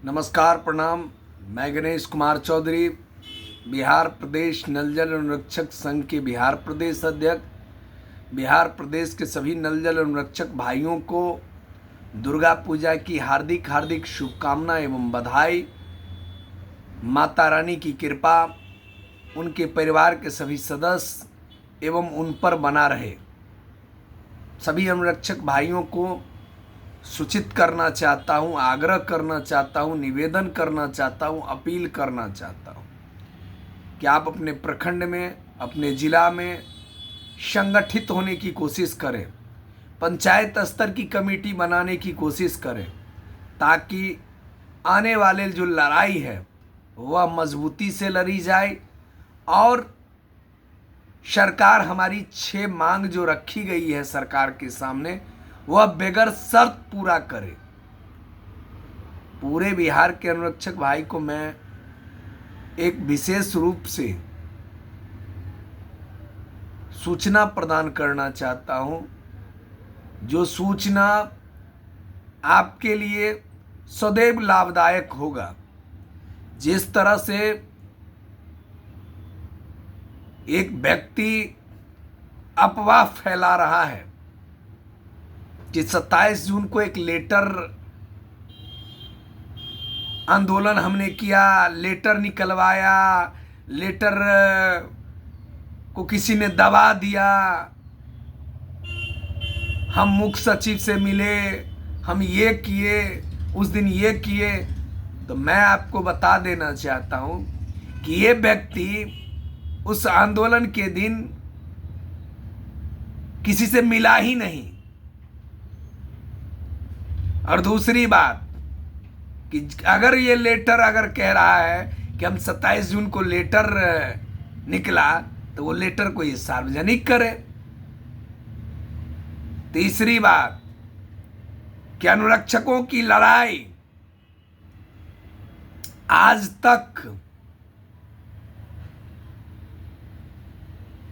नमस्कार, प्रणाम। मैं गणेश कुमार चौधरी, बिहार प्रदेश नल जल अनुरक्षक संघ के बिहार प्रदेश अध्यक्ष। बिहार प्रदेश के सभी नल जल अनुरक्षक भाइयों को दुर्गा पूजा की हार्दिक हार्दिक शुभकामनाएं एवं बधाई। माता रानी की कृपा उनके परिवार के सभी सदस्य एवं उन पर बना रहे। सभी अनुरक्षक भाइयों को सूचित करना चाहता हूं, आग्रह करना चाहता हूं, निवेदन करना चाहता हूं, अपील करना चाहता हूं कि आप अपने प्रखंड में, अपने जिला में संगठित होने की कोशिश करें, पंचायत स्तर की कमेटी बनाने की कोशिश करें, ताकि आने वाले जो लड़ाई है वह मजबूती से लड़ी जाए और सरकार हमारी 6 मांग जो रखी गई है सरकार के सामने वह बेगर शर्त पूरा करे। पूरे बिहार के अनुरक्षक भाई को मैं एक विशेष रूप से सूचना प्रदान करना चाहता हूं, जो सूचना आपके लिए सदैव लाभदायक होगा। जिस तरह से एक व्यक्ति अफवाह फैला रहा है कि 27 जून को एक लेटर आंदोलन हमने किया, लेटर निकलवाया, लेटर को किसी ने दबा दिया, हम मुख्य सचिव से मिले, हम ये किए, उस दिन ये किए। तो मैं आपको बता देना चाहता हूं कि ये व्यक्ति उस आंदोलन के दिन किसी से मिला ही नहीं। और दूसरी बात कि अगर ये लेटर अगर कह रहा है कि हम 27 जून को लेटर निकला, तो वो लेटर को ये सार्वजनिक करे। तीसरी बात कि अनुरक्षकों की लड़ाई आज तक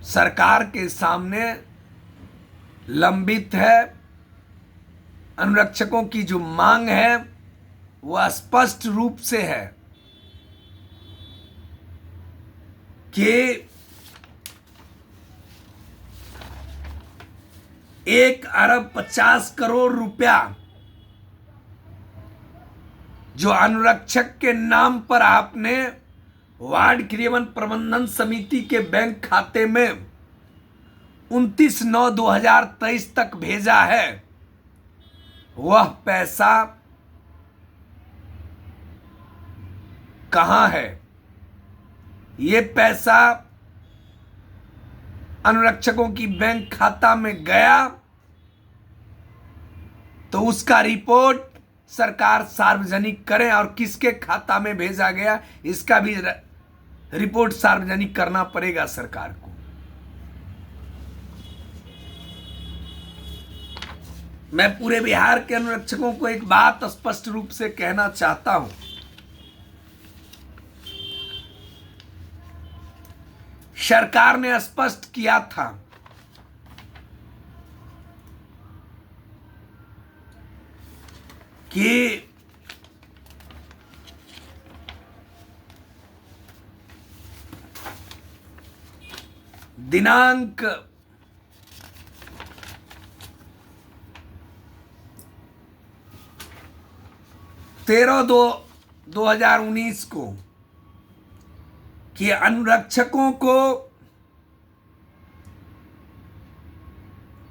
सरकार के सामने लंबित है। अनुरक्षकों की जो मांग है वह स्पष्ट रूप से है कि 1,50,00,000,000 रुपया जो अनुरक्षक के नाम पर आपने वार्ड क्रियान्वयन प्रबंधन समिति के बैंक खाते में 29/9/2023 तक भेजा है, वह पैसा कहां है? ये पैसा अनुरक्षकों की बैंक खाता में गया तो उसका रिपोर्ट सरकार सार्वजनिक करे, और किसके खाता में भेजा गया इसका भी रिपोर्ट सार्वजनिक करना पड़ेगा सरकार को। मैं पूरे बिहार के अनुरक्षकों को एक बात स्पष्ट रूप से कहना चाहता हूं, सरकार ने स्पष्ट किया था कि दिनांक 13/2/2019 को कि अनुरक्षकों को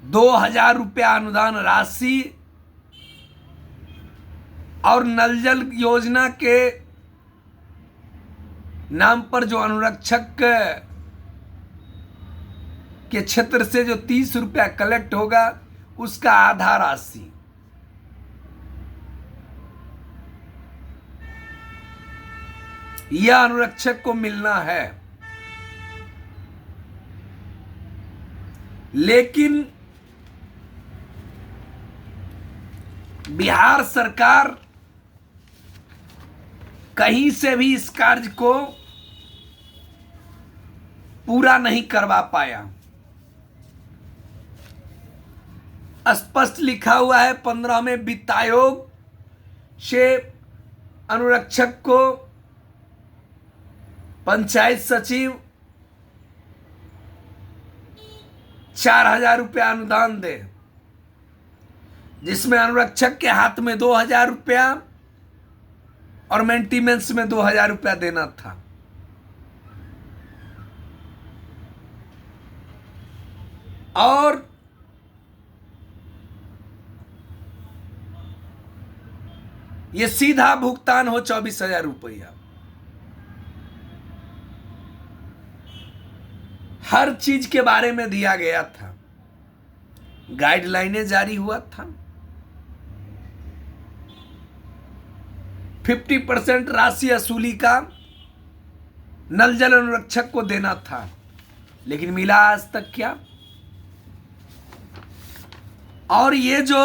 2,000 रुपया अनुदान राशि और नल जल योजना के नाम पर जो अनुरक्षक के क्षेत्र से जो 30 रुपया कलेक्ट होगा उसका आधा राशि यह अनुरक्षक को मिलना है। लेकिन बिहार सरकार कहीं से भी इस कार्य को पूरा नहीं करवा पाया। स्पष्ट लिखा हुआ है 15वें वित्त आयोग से अनुरक्षक को पंचायत सचिव 4,000 रुपया अनुदान दे, जिसमें अनुरक्षक के हाथ में 2,000 रुपया और मेंटेनेंस में 2,000 रुपया देना था। और ये सीधा भुगतान हो 24,000 रुपया। हर चीज के बारे में दिया गया था, गाइडलाइनें जारी हुआ था। 50% राशि वसूली का नल जल अनुरक्षक को देना था, लेकिन मिला आज तक क्या? और ये जो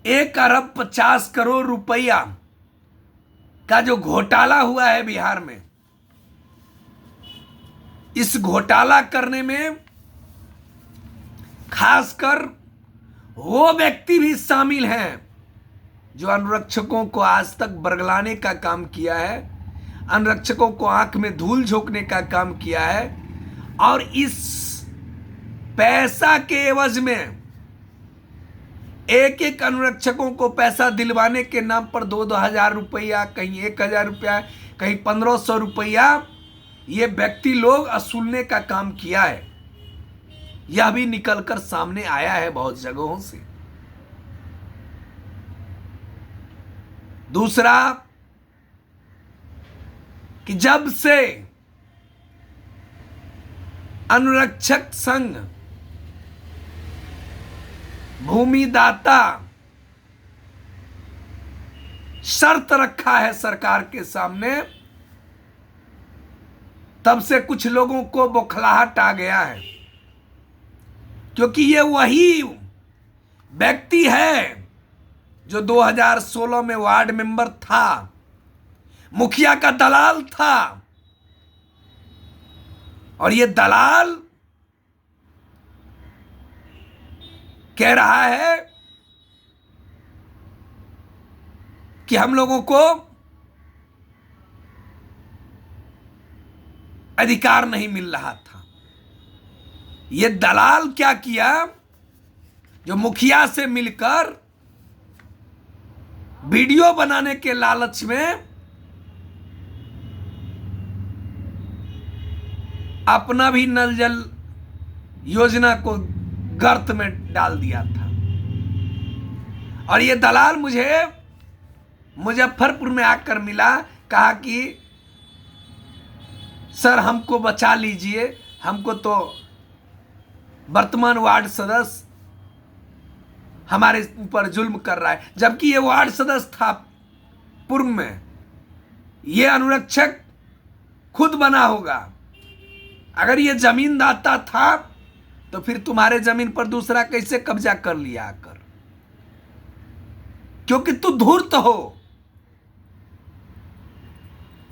1,50,00,000,000 रुपया का जो घोटाला हुआ है बिहार में, इस घोटाला करने में खासकर वो व्यक्ति भी शामिल हैं जो अनुरक्षकों को आज तक बरगलाने का काम किया है, अनुरक्षकों को आंख में धूल झोंकने का काम किया है, और इस पैसा के एवज में एक एक अनुरक्षकों को पैसा दिलवाने के नाम पर 2,000 रुपया, कहीं 1,000 रुपया, कहीं 1,500 रुपया ये व्यक्ति लोग वसूलने का काम किया है। यह भी निकलकर सामने आया है बहुत जगहों से। दूसरा कि जब से अनुरक्षक संघ भूमिदाता शर्त रखा है सरकार के सामने, तब से कुछ लोगों को बौखलाहट आ गया है, क्योंकि ये वही व्यक्ति है जो 2016 में वार्ड मेंबर था, मुखिया का दलाल था, और ये दलाल कह रहा है कि हम लोगों को अधिकार नहीं मिल रहा था। ये दलाल क्या किया, जो मुखिया से मिलकर वीडियो बनाने के लालच में अपना भी नल जल योजना को गर्त में डाल दिया था। और ये दलाल मुझे मुजफ्फरपुर में आकर मिला, कहा कि सर हमको बचा लीजिए, हमको तो वर्तमान वार्ड सदस्य हमारे ऊपर जुल्म कर रहा है, जबकि ये वार्ड सदस्य था पूर्व में, ये अनुरक्षक खुद बना होगा। अगर ये जमीन दाता था तो फिर तुम्हारे जमीन पर दूसरा कैसे कब्जा कर लिया आकर? क्योंकि तू धूर्त हो,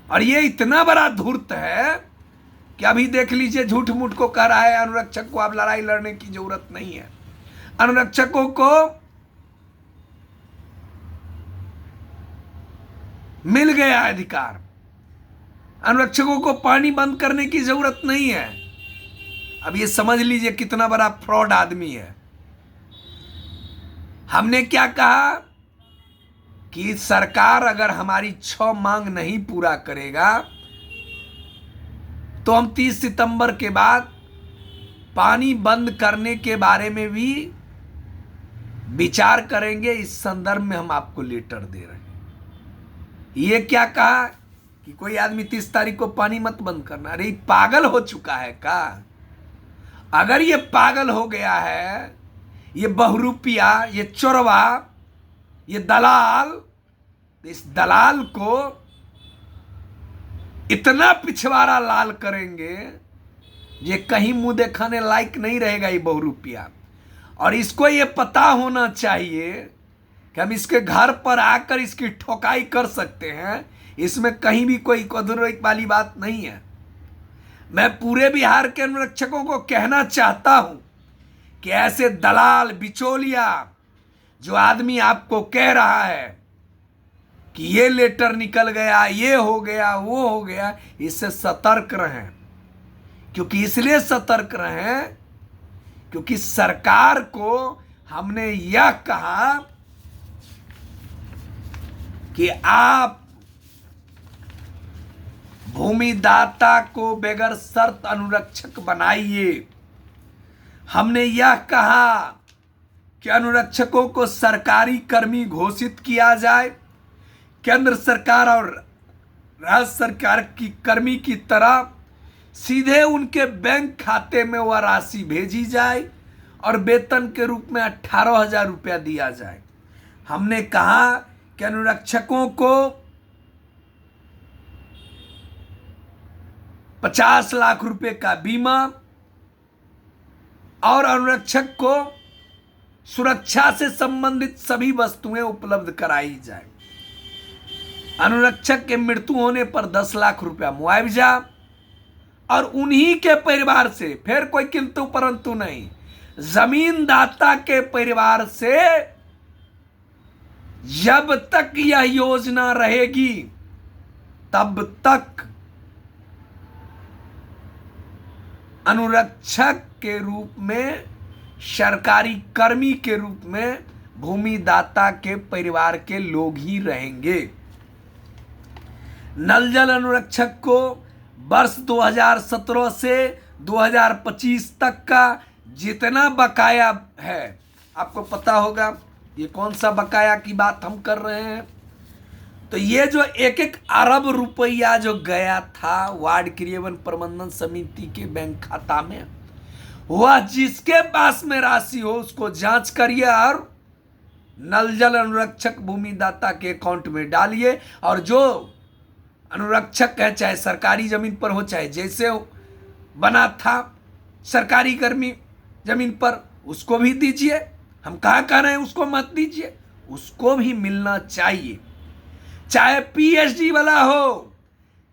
और ये इतना बड़ा धूर्त है कि अभी देख लीजिए झूठ मूठ को कह रहा है अनुरक्षक को अब लड़ाई लड़ने की जरूरत नहीं है। अनुरक्षकों को मिल गया अधिकार, अनुरक्षकों को पानी बंद करने की जरूरत नहीं है। अब ये समझ लीजिए कितना बड़ा फ्रॉड आदमी है। हमने क्या कहा कि सरकार अगर हमारी 6 मांग नहीं पूरा करेगा तो हम 30 सितंबर के बाद पानी बंद करने के बारे में भी विचार करेंगे। इस संदर्भ में हम आपको लेटर दे रहे हैं। ये क्या कहा कि कोई आदमी 30 तारीख को पानी मत बंद करना? अरे पागल हो चुका है का? अगर ये पागल हो गया है, ये बहुरूपिया, ये चोरवा, ये दलाल, इस दलाल को इतना पिछवाड़ा लाल करेंगे ये कहीं मुंह दिखाने लायक नहीं रहेगा ये बहुरूपिया। और इसको ये पता होना चाहिए कि हम इसके घर पर आकर इसकी ठोकाई कर सकते हैं, इसमें कहीं भी कोई कदर वाली बात नहीं है। मैं पूरे बिहार के अनुरक्षकों को कहना चाहता हूं कि ऐसे दलाल बिचौलिया जो आदमी आपको कह रहा है कि ये लेटर निकल गया, ये हो गया, वो हो गया, इससे सतर्क रहें। क्योंकि इसलिए सतर्क रहें क्योंकि सरकार को हमने यह कहा कि आप भूमिदाता को बेगर शर्त अनुरक्षक बनाइए। हमने यह कहा कि अनुरक्षकों को सरकारी कर्मी घोषित किया जाए। केंद्र सरकार और राज्य सरकार की कर्मी की तरह सीधे उनके बैंक खाते में वह राशि भेजी जाए और वेतन के रूप में 18,000 रुपया दिया जाए। हमने कहा कि अनुरक्षकों को 50 लाख रुपए का बीमा और अनुरक्षक को सुरक्षा से संबंधित सभी वस्तुएं उपलब्ध कराई जाए। अनुरक्षक के मृत्यु होने पर 10 लाख रुपया मुआवजा और उन्हीं के परिवार से, फिर कोई किंतु परंतु नहीं, जमीनदाता के परिवार से जब तक यह योजना रहेगी तब तक अनुरक्षक के रूप में, सरकारी कर्मी के रूप में भूमिदाता के परिवार के लोग ही रहेंगे। नल जल अनुरक्षक को वर्ष 2017 से 2025 तक का जितना बकाया है, आपको पता होगा ये कौन सा बकाया की बात हम कर रहे हैं। तो ये जो 1-1 अरब रुपया जो गया था वार्ड क्रियान्वयन प्रबंधन समिति के बैंक खाता में, वह जिसके पास में राशि हो उसको जांच करिए और नल जल अनुरक्षक भूमिदाता के अकाउंट में डालिए। और जो अनुरक्षक है, चाहे सरकारी जमीन पर हो चाहे जैसे हो, बना था सरकारी कर्मी जमीन पर, उसको भी दीजिए। हम कहाँ कह रहे हैं उसको मत दीजिए, उसको भी मिलना चाहिए। चाहे पीएचडी वाला हो,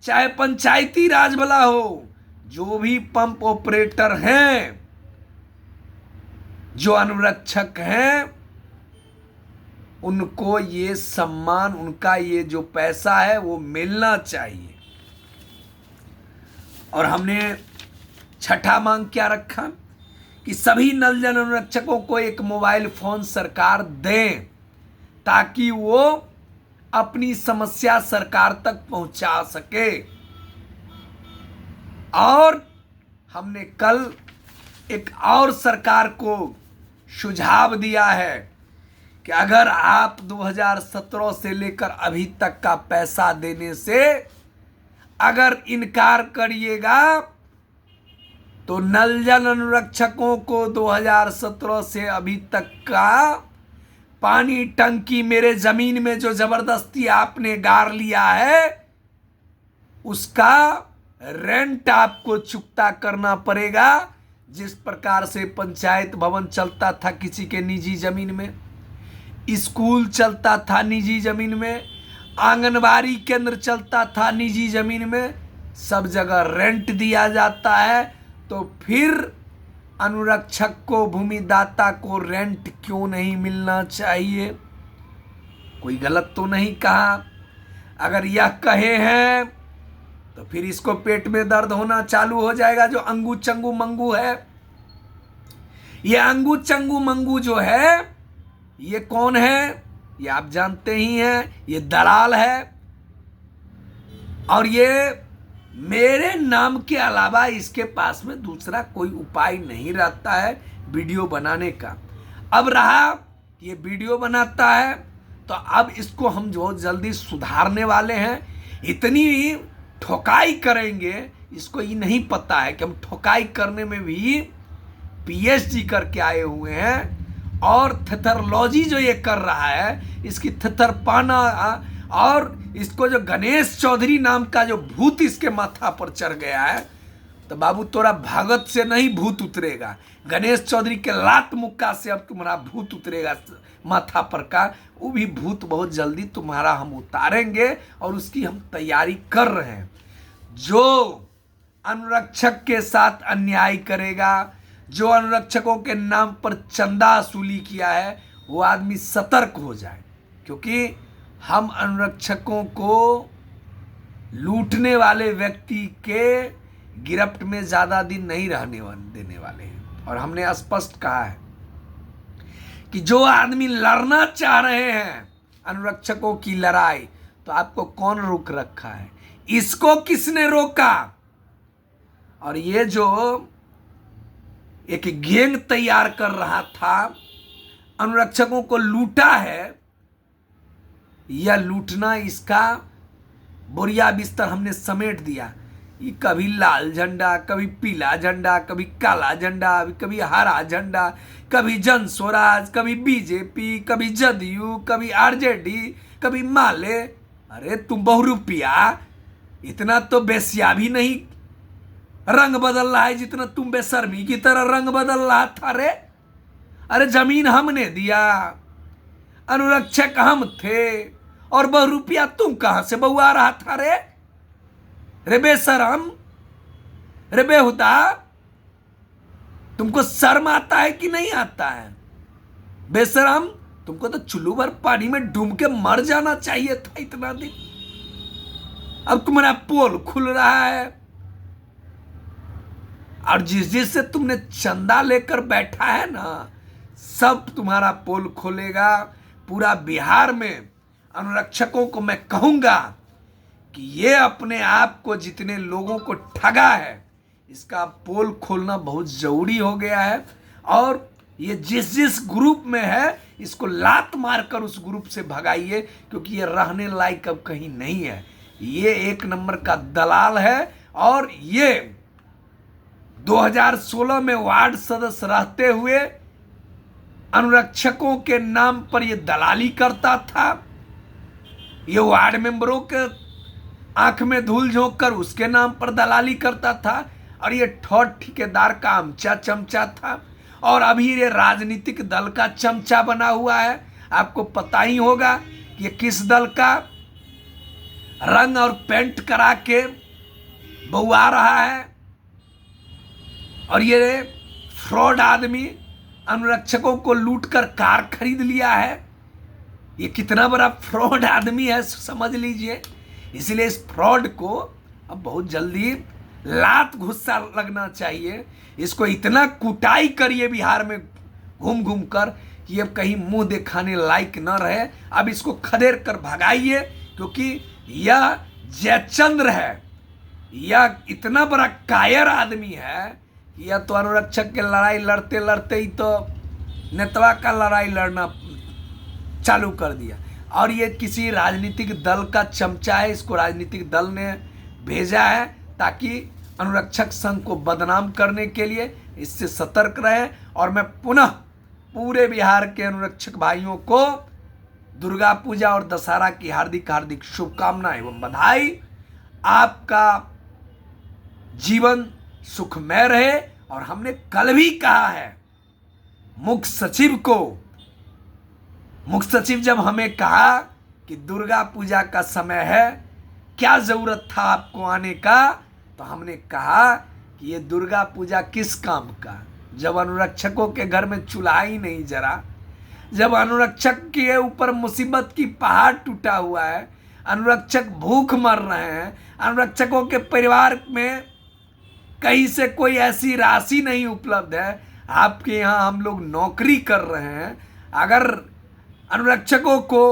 चाहे पंचायती राज वाला हो, जो भी पंप ऑपरेटर हैं, जो अनुरक्षक हैं, उनको ये सम्मान, उनका ये जो पैसा है वो मिलना चाहिए। और हमने छठा मांग क्या रखा कि सभी नल जल अनुरक्षकों को एक मोबाइल फोन सरकार दें ताकि वो अपनी समस्या सरकार तक पहुंचा सके। और हमने कल एक और सरकार को सुझाव दिया है कि अगर आप 2017 से लेकर अभी तक का पैसा देने से अगर इनकार करिएगा तो नल जल अनुरक्षकों को 2017 से अभी तक का पानी टंकी मेरे जमीन में जो जबरदस्ती आपने गाड़ लिया है उसका रेंट आपको चुकता करना पड़ेगा। जिस प्रकार से पंचायत भवन चलता था किसी के निजी जमीन में, स्कूल चलता था निजी जमीन में, आंगनबाड़ी केंद्र चलता था निजी जमीन में, सब जगह रेंट दिया जाता है। तो फिर अनुरक्षक को, भूमिदाता को रेंट क्यों नहीं मिलना चाहिए? कोई गलत तो नहीं कहा। अगर यह कहे हैं तो फिर इसको पेट में दर्द होना चालू हो जाएगा। जो अंगू चंगू मंगू है, ये अंगू चंगू मंगू जो है, ये कौन है? ये आप जानते ही हैं, ये दलाल है। और ये मेरे नाम के अलावा इसके पास में दूसरा कोई उपाय नहीं रहता है वीडियो बनाने का। अब रहा ये वीडियो बनाता है तो अब इसको हम जो जल्दी सुधारने वाले हैं। इतनी ठोकाई करेंगे, इसको ये नहीं पता है कि हम ठोकाई करने में भी पीएचडी करके आए हुए हैं। और थेथरलॉजी जो ये कर रहा है, इसकी थेथरपाना, और इसको जो गणेश चौधरी नाम का जो भूत इसके माथा पर चढ़ गया है, तो बाबू तोरा भगत से नहीं भूत उतरेगा, गणेश चौधरी के लात मुक्का से अब तुम्हारा भूत उतरेगा माथा पर का। वो भी भूत बहुत जल्दी तुम्हारा हम उतारेंगे और उसकी हम तैयारी कर रहे हैं। जो अनुरक्षक के साथ अन्याय करेगा, जो अनुरक्षकों के नाम पर चंदा वसूली किया है, वो आदमी सतर्क हो जाए। क्योंकि हम अनुरक्षकों को लूटने वाले व्यक्ति के गिरफ्त में ज्यादा दिन नहीं देने वाले हैं। और हमने स्पष्ट कहा है कि जो आदमी लड़ना चाह रहे हैं अनुरक्षकों की लड़ाई, तो आपको कौन रोक रखा है? इसको किसने रोका? और ये जो एक गैंग तैयार कर रहा था, अनुरक्षकों को लूटा है, यह लूटना, इसका बोरिया बिस्तर हमने समेट दिया। ये कभी लाल झंडा, कभी पीला झंडा, कभी काला झंडा, कभी हरा झंडा, कभी जन स्वराज, कभी बीजेपी, कभी जदयू, कभी आरजेडी, कभी माले। अरे तुम बहुरूपिया, इतना तो बेसिया भी नहीं रंग बदल रहा है जितना तुम बेशर्मी की तरह रंग बदल रहा था रे। अरे जमीन हमने दिया, अनुरक्षक हम थे, और बहुरूपिया तुम कहां से बहुआ रहा था रे? रे बेशरम, रे बेहुदा, तुमको शर्म आता है कि नहीं आता है? बेशरम, तुमको तो चुल्लू भर पानी में डूब के मर जाना चाहिए था इतना दिन। अब तुम्हारा पोल खुल रहा है, और जिस से तुमने चंदा लेकर बैठा है ना, सब तुम्हारा पोल खोलेगा। पूरा बिहार में अनुरक्षकों को मैं कहूंगा कि ये अपने आप को जितने लोगों को ठगा है, इसका पोल खोलना बहुत जरूरी हो गया है। और ये जिस ग्रुप में है, इसको लात मारकर उस ग्रुप से भगाइए, क्योंकि ये रहने लायक अब कहीं नहीं है। ये एक नंबर का दलाल है, और ये 2016 में वार्ड सदस्य रहते हुए अनुरक्षकों के नाम पर ये दलाली करता था। ये वार्ड मेंबरों के आंख में धूल झोंक कर उसके नाम पर दलाली करता था, और ये ठोट ठेकेदार का अमचा चमचा था, और अभी ये राजनीतिक दल का चमचा बना हुआ है। आपको पता ही होगा कि ये किस दल का रंग और पेंट करा के बहुआ रहा है। और ये फ्रॉड आदमी अनुरक्षकों को लूटकर कार खरीद लिया है। ये कितना बड़ा फ्रॉड आदमी है, समझ लीजिए। इसलिए इस फ्रॉड को अब बहुत जल्दी लात गुस्सा लगना चाहिए। इसको इतना कुटाई करिए बिहार में घूम घूम कर कि अब कहीं मुंह दिखाने लायक न रहे। अब इसको खदेड़ कर भगाइए, क्योंकि यह जयचंद्र है, यह इतना बड़ा कायर आदमी है। यह तो अनुरक्षक के लड़ाई लड़ते लड़ते ही तो नेतवा का लड़ाई लड़ना चालू कर दिया। और ये किसी राजनीतिक दल का चमचा है, इसको राजनीतिक दल ने भेजा है ताकि अनुरक्षक संघ को बदनाम करने के लिए। इससे सतर्क रहे। और मैं पुनः पूरे बिहार के अनुरक्षक भाइयों को दुर्गा पूजा और दशहरा की हार्दिक हार्दिक शुभकामनाएं एवं बधाई। आपका जीवन सुखमय रहे। और हमने कल भी कहा है मुख्य सचिव को, मुख्य सचिव जब हमें कहा कि दुर्गा पूजा का समय है, क्या जरूरत था आपको आने का, तो हमने कहा कि ये दुर्गा पूजा किस काम का, जब अनुरक्षकों के घर में चूल्हा ही नहीं जरा, जब अनुरक्षक के ऊपर मुसीबत की पहाड़ टूटा हुआ है, अनुरक्षक भूख मर रहे हैं, अनुरक्षकों के परिवार में कहीं से कोई ऐसी राशि नहीं उपलब्ध है। आपके यहाँ हम लोग नौकरी कर रहे हैं, अगर अनुरक्षकों को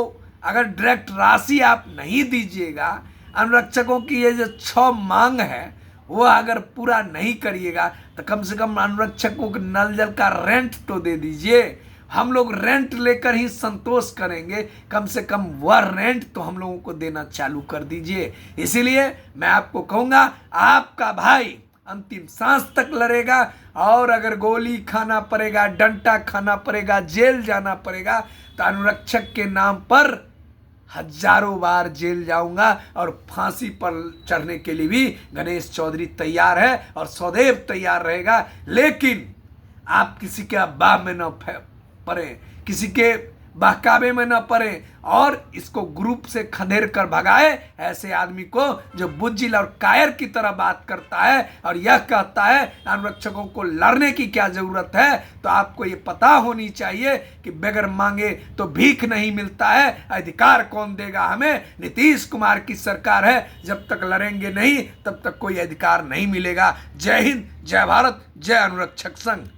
अगर डायरेक्ट राशि आप नहीं दीजिएगा, अनुरक्षकों की ये जो 6 मांग है वो अगर पूरा नहीं करिएगा, तो कम से कम अनुरक्षकों के नल जल का रेंट तो दे दीजिए। हम लोग रेंट लेकर ही संतोष करेंगे, कम से कम वह रेंट तो हम लोगों को देना चालू कर दीजिए। इसीलिए मैं आपको कहूँगा, आपका भाई अंतिम सांस तक लड़ेगा, और अगर गोली खाना पड़ेगा, डंडा खाना पड़ेगा, जेल जाना पड़ेगा, तो अनुरक्षक के नाम पर हजारों बार जेल जाऊंगा। और फांसी पर चढ़ने के लिए भी गणेश चौधरी तैयार है और सदैव तैयार रहेगा। लेकिन आप किसी के अब्बा में न पड़े, किसी के बहकावे में न पड़े और इसको ग्रुप से खदेड़ कर भगाए ऐसे आदमी को जो बुज्जिल और कायर की तरह बात करता है और यह कहता है अनुरक्षकों को लड़ने की क्या जरूरत है। तो आपको ये पता होनी चाहिए कि बगैर मांगे तो भीख नहीं मिलता है। अधिकार कौन देगा हमें? नीतीश कुमार की सरकार है, जब तक लड़ेंगे नहीं तब तक कोई अधिकार नहीं मिलेगा। जय हिंद, जय भारत, जय अनुरक्षक संघ।